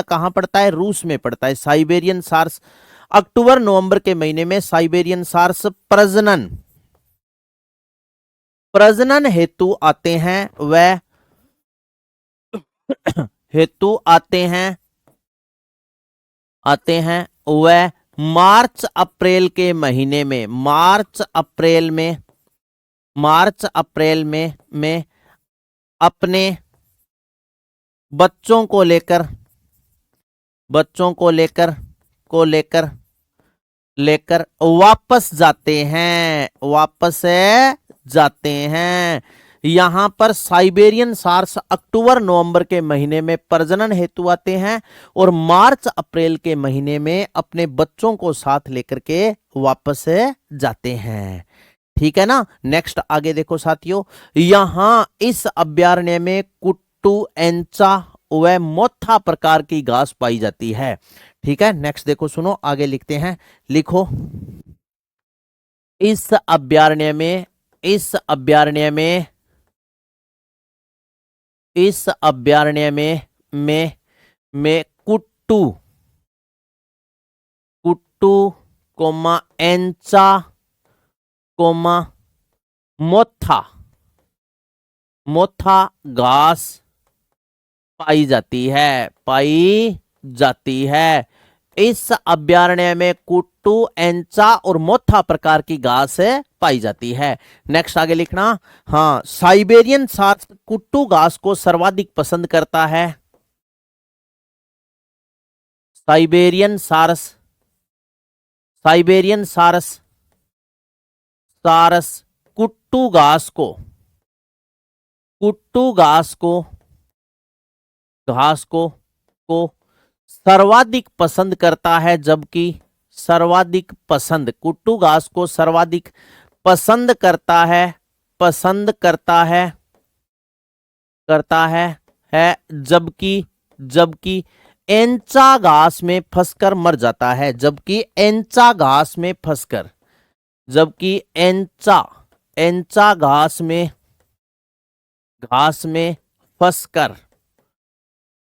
कहां पड़ता है, रूस में पड़ता है। साइबेरियन सार्स अक्टूबर नवंबर के महीने में साइबेरियन सार्स प्रजनन हेतु आते हैं, वह वह मार्च अप्रैल के महीने में, मार्च अप्रैल में अपने बच्चों को लेकर लेकर वापस जाते हैं, वापस जाते हैं। यहां पर साइबेरियन सार्स अक्टूबर नवंबर के महीने में प्रजनन हेतु आते हैं और मार्च अप्रैल के महीने में अपने बच्चों को साथ लेकर के वापस जाते हैं। ठीक है ना। नेक्स्ट आगे देखो साथियों, यहां इस अभ्यारण्य में कुट्टू, एंचा व मोथा प्रकार की घास पाई जाती है। ठीक है। नेक्स्ट देखो, सुनो आगे लिखते हैं, लिखो इस अभ्यारण्य में, इस अभ्यारण्य में, इस अभ्यारण्य में कुट्टू, कुट्टू कोमा एंचा कोमा मोथा, मोथा घास पाई जाती है, पाई जाती है। इस अभ्यारण्य में कुट्टू, एंचा और मोथा प्रकार की घास पाई जाती है। नेक्स्ट आगे लिखना, हाँ, साइबेरियन सार्स कुट्टू घास को सर्वाधिक पसंद करता है। साइबेरियन सारस, साइबेरियन सारस, सारस कुट्टू घास को, कुट्टू घास को, घास को सर्वाधिक पसंद करता है, जबकि सर्वाधिक पसंद, कुट्टू घास को सर्वाधिक पसंद करता है, पसंद करता है, करता है जबकि, जबकि एंचा घास में फंसकर मर जाता है, जबकि एंचा घास में फंसकर, जबकि एंचा, एंचा घास में, घास में फंसकर,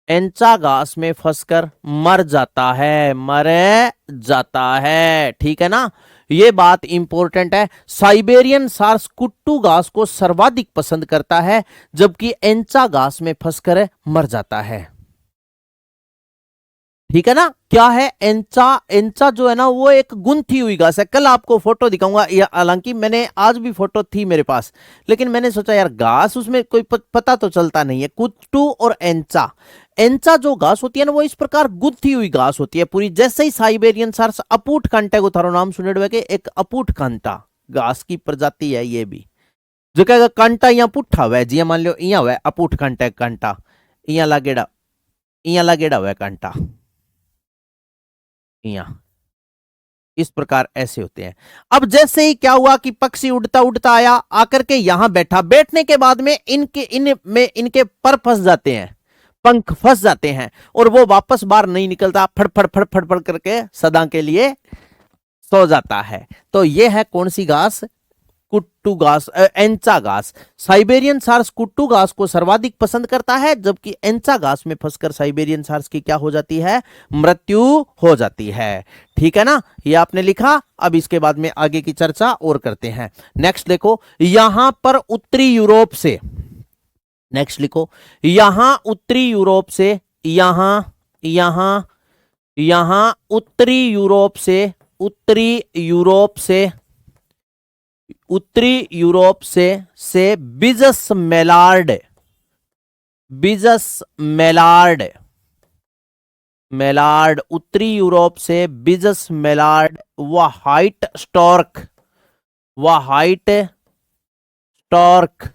एंचा घास में फंसकर मर जाता है, मर जाता है। ठीक है ना। ये बात इंपॉर्टेंट है। साइबेरियन सार्स कुट्टू घास को सर्वाधिक पसंद करता है, जबकि एंचा घास में फंसकर मर जाता है। ठीक है ना। क्या है एंचा? एंचा जो है ना वो एक गुंथी हुई घास है। कल आपको फोटो दिखाऊंगा, हालांकि मैंने आज भी फोटो थी मेरे पास, लेकिन मैंने सोचा यार घास उसमें कोई पता तो चलता नहीं है। कुट्टू और एंचा, एंचा जो घास होती है ना वो इस प्रकार गुत्थी हुई घास होती है पूरी। जैसे ही साइबेरियन सार्स अपूट कांटा को थारो नाम सुने हुए के एक अपूट कांटा घास की प्रजाति है ये भी, जो कहेगा कांटा यहाँ पुट्ठा हुआ है, जी मान लो यहाँ हुआ अपूट कांटा, कांटा यहाँ लागेड़ा, यहाँ लागेड़ा हुआ कांटा यहाँ, इस प्रकार ऐसे होते हैं। अब जैसे ही क्या हुआ कि पक्षी उड़ता उड़ता आया, आकर के यहां बैठा, बैठने के बाद में इनके पर फंस जाते हैं, पंख फंस जाते हैं और वो वापस बाहर नहीं निकलता, फड़फड़ फड़फड़ फड़ करके सदा के लिए सो जाता है। तो ये है कौन सी घास? कुट्टू घास, एंचा घास। साइबेरियन सार्स कुट्टू घास को सर्वाधिक पसंद करता है, जबकि एंचा घास में फंसकर साइबेरियन सार्स की क्या हो जाती है? मृत्यु हो जाती है। ठीक है ना। ये आपने लिखा। अब इसके बाद में आगे की चर्चा और करते हैं। नेक्स्ट देखो, यहां पर उत्तरी यूरोप से, नेक्स्ट लिखो, यहां उत्तरी यूरोप से, यहां यहां यहां उत्तरी यूरोप से, उत्तरी यूरोप से, उत्तरी यूरोप से बिजस मेलार्ड, बिजस मेलार्ड, मेलार्ड, उत्तरी यूरोप से बिजस मेलार्ड व हाइट स्टॉर्क, व हाइट स्टॉर्क,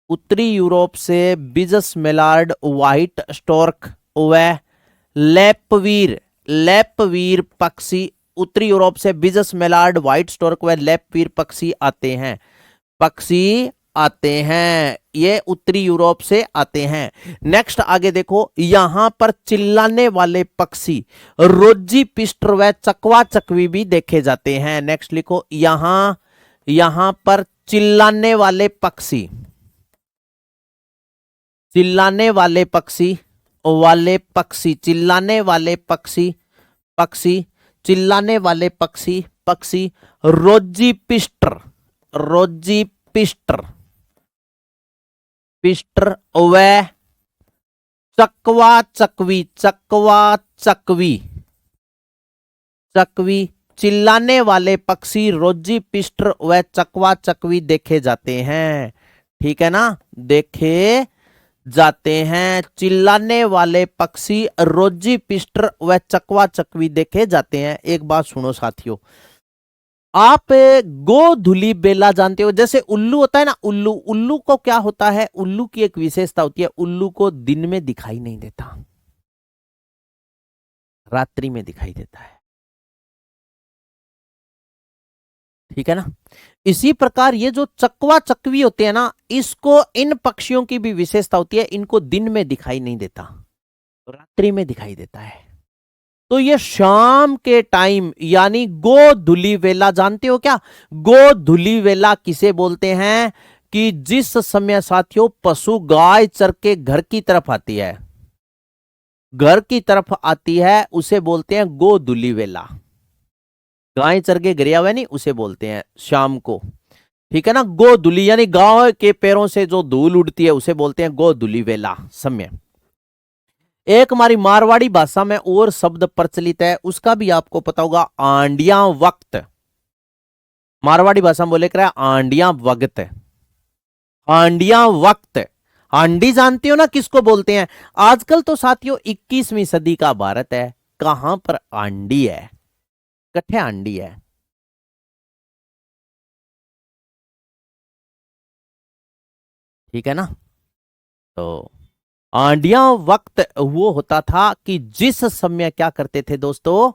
उत्तरी यूरोप से बिजस मेलार्ड, व्हाइट स्टॉर्क व लेपवीर, लेपवीर पक्षी, उत्तरी यूरोप से बिजस मेलार्ड, व्हाइट स्टॉर्क व लेपवीर पक्षी आते हैं, पक्षी आते हैं। ये उत्तरी यूरोप से आते हैं। नेक्स्ट आगे देखो, यहां पर चिल्लाने वाले पक्षी रोजी पिस्टर व चकवा चकवी भी देखे जाते हैं। नेक्स्ट लिखो, यहां पर चिल्लाने वाले पक्षी, चिल्लाने वाले पक्षी, वाले पक्षी, चिल्लाने वाले पक्षी, पक्षी, चिल्लाने वाले पक्षी, पक्षी रोजी पिस्टर, रोजी पिस्टर, पिस्टर व चकवा चकवी, चकवा चकवी, चकवी, चिल्लाने वाले पक्षी रोजी पिस्टर व चकवा चकवी देखे जाते हैं। ठीक है ना, देखे जाते हैं। चिल्लाने वाले पक्षी रोजी पिस्टर व चकवा चकवी देखे जाते हैं। एक बात सुनो साथियों, आप गोधुली बेला जानते हो? जैसे उल्लू होता है ना, उल्लू, उल्लू को क्या होता है, उल्लू की एक विशेषता होती है, उल्लू को दिन में दिखाई नहीं देता, रात्रि में दिखाई देता है। ठीक है ना? इसी प्रकार ये जो चकवा चकवी होते हैं ना, इसको, इन पक्षियों की भी विशेषता होती है, इनको दिन में दिखाई नहीं देता, रात्रि में दिखाई देता है। तो ये शाम के टाइम यानी गोधुली वेला जानते हो क्या? गोधुली वेला किसे बोलते हैं? कि जिस समय साथियों पशु गाय चर के घर की तरफ आती है, घर की तरफ आती है, उसे बोलते हैं गोधुली वेला। गाय चर के गिरिया हुआ नहीं, उसे बोलते हैं शाम को। ठीक है ना? गोधुली यानी गाय के पैरों से जो धूल उड़ती है उसे बोलते हैं गोधुली वेला समय। एक हमारी मारवाड़ी भाषा में और शब्द प्रचलित है, उसका भी आपको पता होगा, आंडिया वक्त। मारवाड़ी भाषा में बोले कर आंडिया वक्त, आंडिया वक्त। आंडी जानते हो ना किसको बोलते हैं? आजकल तो साथियों 21वीं सदी का भारत है, कहां पर आंडी है, कट्ठे आंडी है। ठीक है ना? तो आंडिया वक्त वो होता था कि जिस समय क्या करते थे दोस्तों,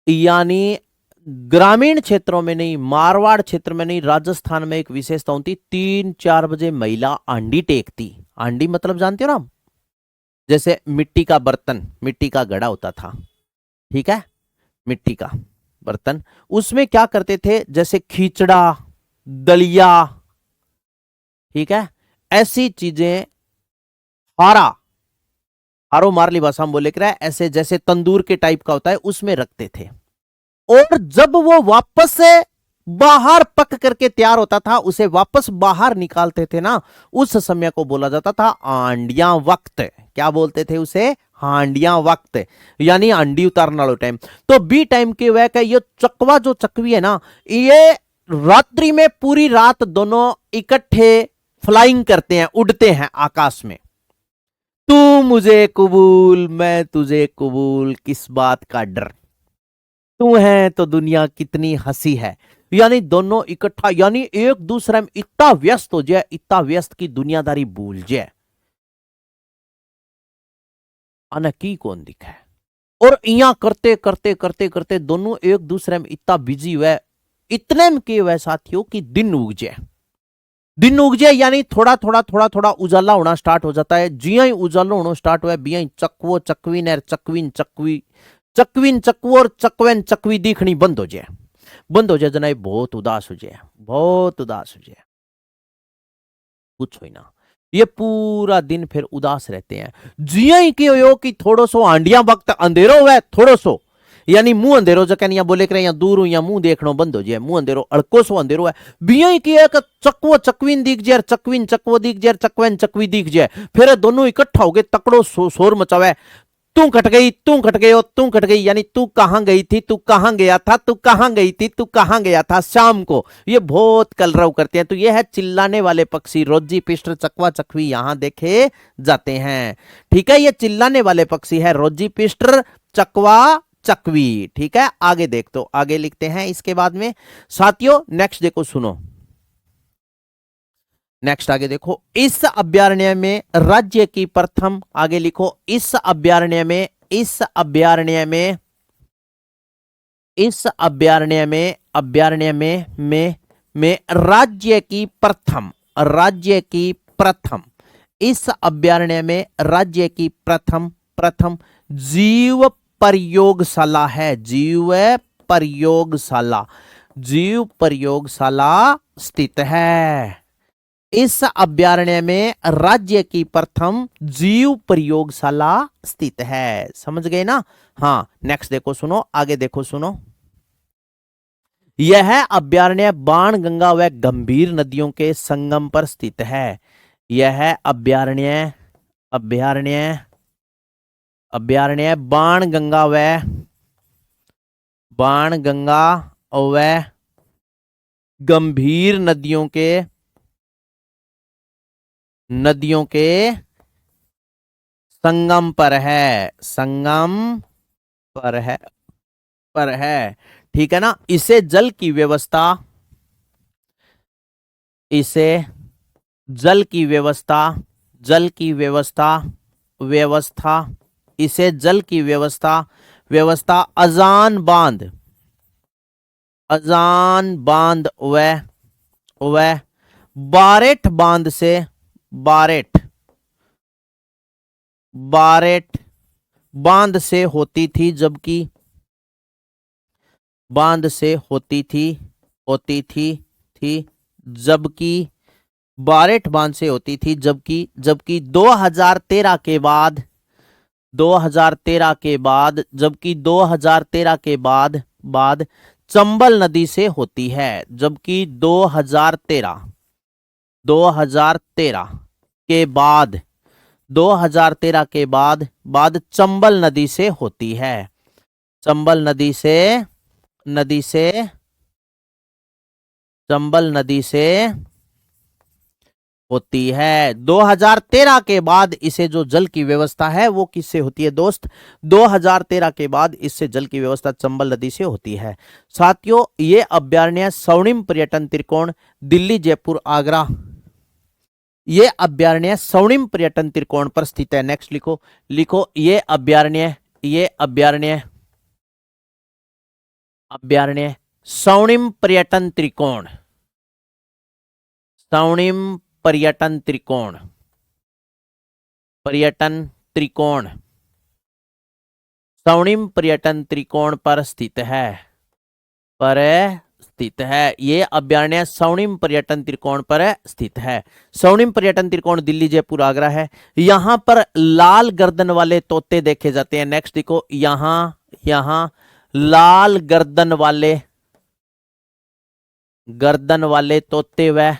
यानी ग्रामीण क्षेत्रों में नहीं, मारवाड़ क्षेत्र में नहीं, राजस्थान में एक विशेषता होती, 3-4 बजे महिला आंडी टेकती। आंडी मतलब जानते हो ना? जैसे मिट्टी का बर्तन, मिट्टी का घड़ा होता था। ठीक है? मिट्टी का बर्तन, उसमें क्या करते थे, जैसे खींचड़ा, दलिया, ठीक है, ऐसी चीजें, हारा, हारो मारली भाषा में बोले, ऐसे जैसे तंदूर के टाइप का होता है, उसमें रखते थे। और जब वो वापस से बाहर पक करके तैयार होता था, उसे वापस बाहर निकालते थे ना, उस समय को बोला जाता था आंडिया वक्त। क्या बोलते थे उसे? हांडिया वक्त, यानी अंडी उतारने वाला टाइम। तो बी टाइम के वह का ये चकवा जो चकवी है ना, ये रात्रि में पूरी रात दोनों इकट्ठे फ्लाइंग करते हैं, उड़ते हैं आकाश में। तू मुझे कबूल, मैं तुझे कबूल, किस बात का डर, तू है तो दुनिया कितनी हंसी है। यानी दोनों इकट्ठा, यानी एक दूसरे में इतना व्यस्त हो जाए, इतना व्यस्त की दुनियादारी भूल जाए, आना की कौन दिखा है। और इया करते करते करते करते दोनों एक दूसरे में इतना बिजी हुआ, इतने में के हुए साथियों कि दिन उग जाए। दिन उग जाए यानी थोड़ा थोड़ा थोड़ा थोड़ा उजाला होना स्टार्ट हो जाता है। जिया ही उजाला होना स्टार्ट हुआ, बिया ही चकवो चकवीन और चकवीन चकवी, चकवीन चकवो और चकवेन चकवी दिखनी बंद हो जाए, बंद हो जाए जनाब, बहुत उदास हो जाए, बहुत उदास हो जाए, कुछ हो ना, ये पूरा दिन फिर उदास रहते हैं। जिया ही की हो कि थोड़ो सो आंडिया वक्त अंधेरो हुआ, थोड़ो सो, यानी मुंह अंधेरो जकन या बोले करे या दूर हूं या मुंह देखना बंद हो जाए, मुंह अंधेरो, अड़को सो अंधेरो है। बिया ही की एक चकवो चकवीन दिख जाए, चकवीन चकवो दिख जाए, चकवेन चकवी दिख जाए, फिर दोनों इकट्ठा हो गए, तकड़ो शोर मचावे, तू कट गई, तू कट गई, तू कट गई, यानी तू कहां गई थी, तू कहां गया था, तू कहां गई थी, तू कहां गया था शाम को। ये बहुत कलरव करते हैं। तो ये है चिल्लाने वाले पक्षी, रोजी पिस्टर चकवा चकवी यहां देखे जाते हैं। ठीक है? ये चिल्लाने वाले पक्षी है रोजी पिस्टर चकवा चकवी। ठीक है? आगे देख, तो आगे लिखते हैं इसके बाद में साथियों, नेक्स्ट देखो, सुनो नेक्स्ट, आगे देखो, इस अभ्यारण्य में राज्य की प्रथम, आगे लिखो, इस अभ्यारण्य में, इस अभ्यारण्य में, इस अभ्यारण्य में, अभ्यारण्य में राज्य की प्रथम, राज्य की प्रथम, इस अभ्यारण्य में राज्य की प्रथम, प्रथम जीव प्रयोगशाला है, जीव प्रयोगशाला, जीव प्रयोगशाला स्थित है। इस अभ्यारण्य में राज्य की प्रथम जीव प्रयोगशाला स्थित है। समझ गए ना? हाँ, नेक्स्ट देखो, सुनो, आगे देखो, सुनो, यह अभ्यारण्य बाणगंगा व गंभीर नदियों के संगम पर स्थित है। यह अभ्यारण्य, अभ्यारण्य, अभ्यारण्य बाणगंगा व, बाणगंगा व गंभीर नदियों के, नदियों के संगम पर है, संगम पर है, पर है। ठीक है ना। इसे जल की व्यवस्था, इसे जल की व्यवस्था, जल की व्यवस्था, व्यवस्था, इसे जल की व्यवस्था, व्यवस्था अजान बांध, अजान बांध व बारेठ बांध से, बारेठ, बारेठ बांध से होती थी, जबकि बांध से होती थी, होती थी जबकि बारेठ बांध से होती थी, जबकि जबकि 2013 के बाद, 2013 के बाद, जबकि 2013 के बाद चंबल नदी से होती है, जबकि 2013, 2013 के बाद, 2013 के बाद चंबल नदी से होती है, चंबल नदी से, नदी से, चंबल नदी से होती है। 2013 के बाद इसे जो जल की व्यवस्था है वो किससे होती है दोस्त? 2013 के बाद इससे जल की व्यवस्था चंबल नदी से होती है। साथियों, ये अभ्यारण्य स्वर्णिम पर्यटन त्रिकोण दिल्ली, जयपुर, आगरा, ये अभ्यारण्य स्वर्णिम पर्यटन त्रिकोण पर स्थित है। नेक्स्ट लिखो, लिखो ये अभ्यारण्य, ये अभ्यारण्य, अभ्यारण्य स्वर्णिम पर्यटन त्रिकोण, स्वर्णिम पर्यटन त्रिकोण, पर्यटन त्रिकोण, स्वर्णिम पर्यटन त्रिकोण पर स्थित है, पर स्थित है। ये अभ्यारण्य स्वर्णिम पर्यटन त्रिकोण पर स्थित है। स्वर्णिम पर्यटन त्रिकोण दिल्ली, जयपुर, आगरा है। यहां पर लाल गर्दन वाले तोते देखे जाते हैं। नेक्स्ट देखो, यहां, यहां लाल गर्दन वाले, गर्दन वाले तोते व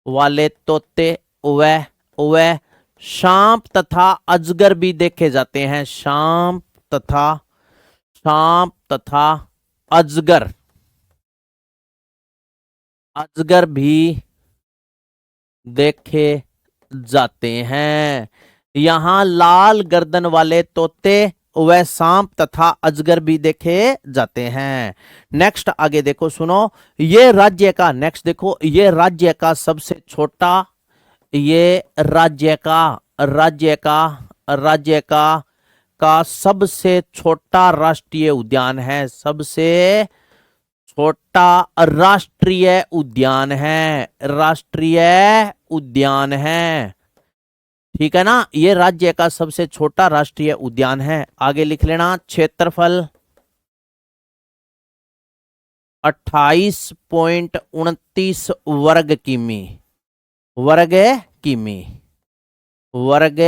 वाले तोते व सांप तथा अजगर भी देखे जाते हैं। सांप तथा, सांप तथा अजगर, अजगर भी देखे जाते हैं। यहां लाल गर्दन वाले तोते व सांप तथा अजगर भी देखे जाते हैं। नेक्स्ट आगे देखो, सुनो, ये राज्य का, नेक्स्ट देखो, ये राज्य का सबसे छोटा, ये राज्य का, राज्य का, राज्य का सबसे छोटा राष्ट्रीय उद्यान है, सबसे छोटा राष्ट्रीय उद्यान है, राष्ट्रीय उद्यान है। ठीक है ना। ये राज्य का सबसे छोटा राष्ट्रीय उद्यान है। आगे लिख लेना, क्षेत्रफल 28.29 वर्ग किमी, वर्ग किमी, वर्ग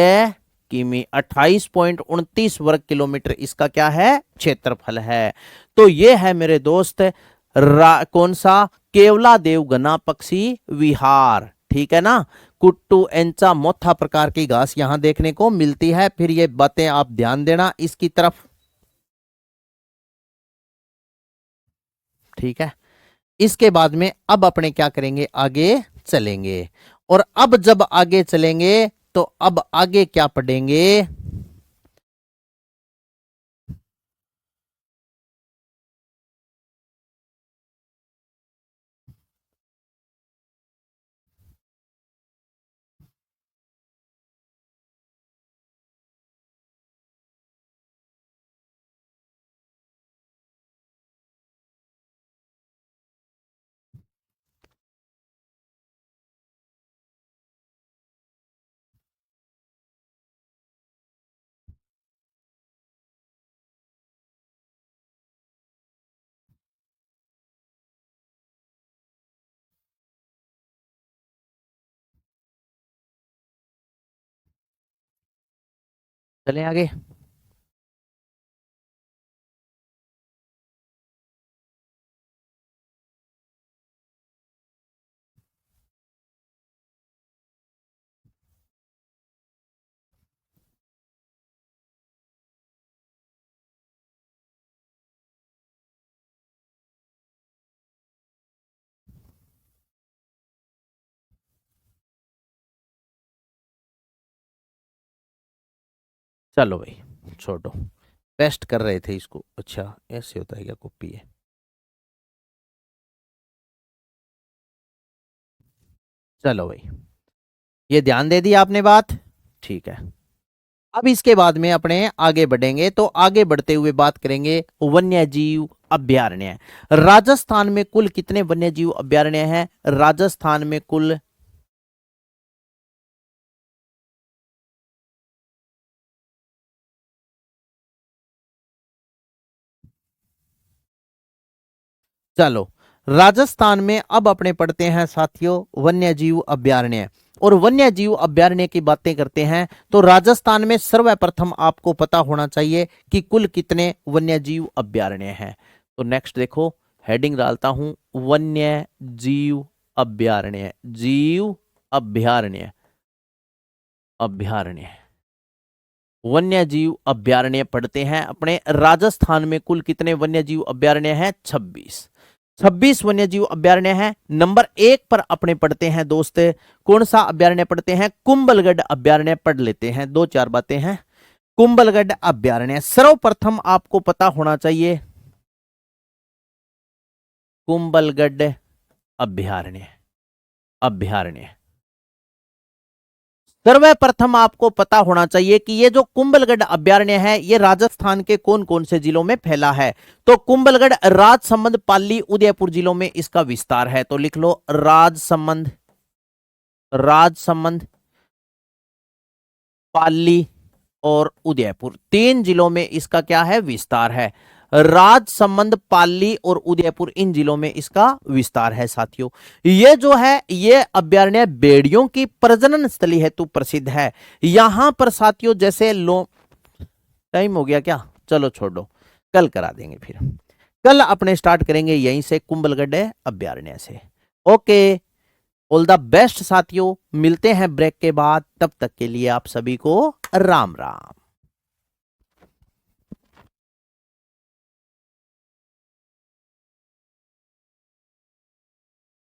किमी, 28.29 वर्ग किलोमीटर इसका क्या है? क्षेत्रफल है। तो ये है मेरे दोस्त कौन सा? केवला देवगना पक्षी विहार। ठीक है ना। कुट्टू, एंचा, मोथा प्रकार की घास यहां देखने को मिलती है। फिर ये बातें आप ध्यान देना इसकी तरफ। ठीक है। इसके बाद में अब अपने क्या करेंगे, आगे चलेंगे। और अब जब आगे चलेंगे तो अब आगे क्या पढ़ेंगे? चलें आगे। चलो भाई छोड़ो, पेस्ट कर रहे थे इसको। अच्छा ऐसे होता है क्या, कॉपी है। चलो भाई, ये ध्यान दे दी आपने बात, ठीक है। अब इसके बाद में अपने आगे बढ़ेंगे, तो आगे बढ़ते हुए बात करेंगे वन्य जीव अभयारण्य। राजस्थान में कुल कितने वन्य जीव अभयारण्य हैं? राजस्थान में कुल, चलो राजस्थान में अब अपने पढ़ते हैं साथियों वन्य जीव अभयारण्य। और वन्य जीव अभयारण्य की बातें करते हैं तो राजस्थान में सर्वप्रथम आपको पता होना चाहिए कि कुल कितने वन्य जीव अभयारण्य हैं। तो नेक्स्ट देखो, हेडिंग डालता हूं वन्य जीव अभयारण्य, जीव अभयारण्य, अभयारण्य, वन्य जीव अभयारण्य पढ़ते हैं अपने। राजस्थान में कुल कितने वन्य जीव अभयारण्य हैं? 26। 26 वन्य जीव अभयारण्य हैं। नंबर 1 पर अपने पढ़ते हैं दोस्त, कौन सा अभयारण्य पढ़ते हैं? कुंभलगढ़ अभयारण्य पढ़ लेते हैं। 2-4 बातें हैं। कुंभलगढ़ अभयारण्य सर्वप्रथम आपको पता होना चाहिए, कुंभलगढ़ अभयारण्य, अभयारण्य सर्वप्रथम आपको पता होना चाहिए कि ये जो कुंभलगढ़ अभयारण्य है ये राजस्थान के कौन कौन से जिलों में फैला है। तो कुंभलगढ़ राजसमंद, पाली, उदयपुर जिलों में इसका विस्तार है। तो लिख लो राजसमंद, राजसमंद, पाली और उदयपुर, 3 जिलों में इसका क्या है? विस्तार है। राजसमंद, पाली और उदयपुर, इन जिलों में इसका विस्तार है साथियों। ये जो है ये अभयारण्य भेड़ियों की प्रजनन स्थली हेतु प्रसिद्ध है। यहां पर साथियों जैसे लो, टाइम हो गया क्या? चलो छोड़ो, कल करा देंगे फिर। कल अपने स्टार्ट करेंगे यहीं से, कुंभलगढ़ अभयारण्य से। ओके, ऑल द बेस्ट साथियों, मिलते हैं ब्रेक के बाद। तब तक के लिए आप सभी को राम राम।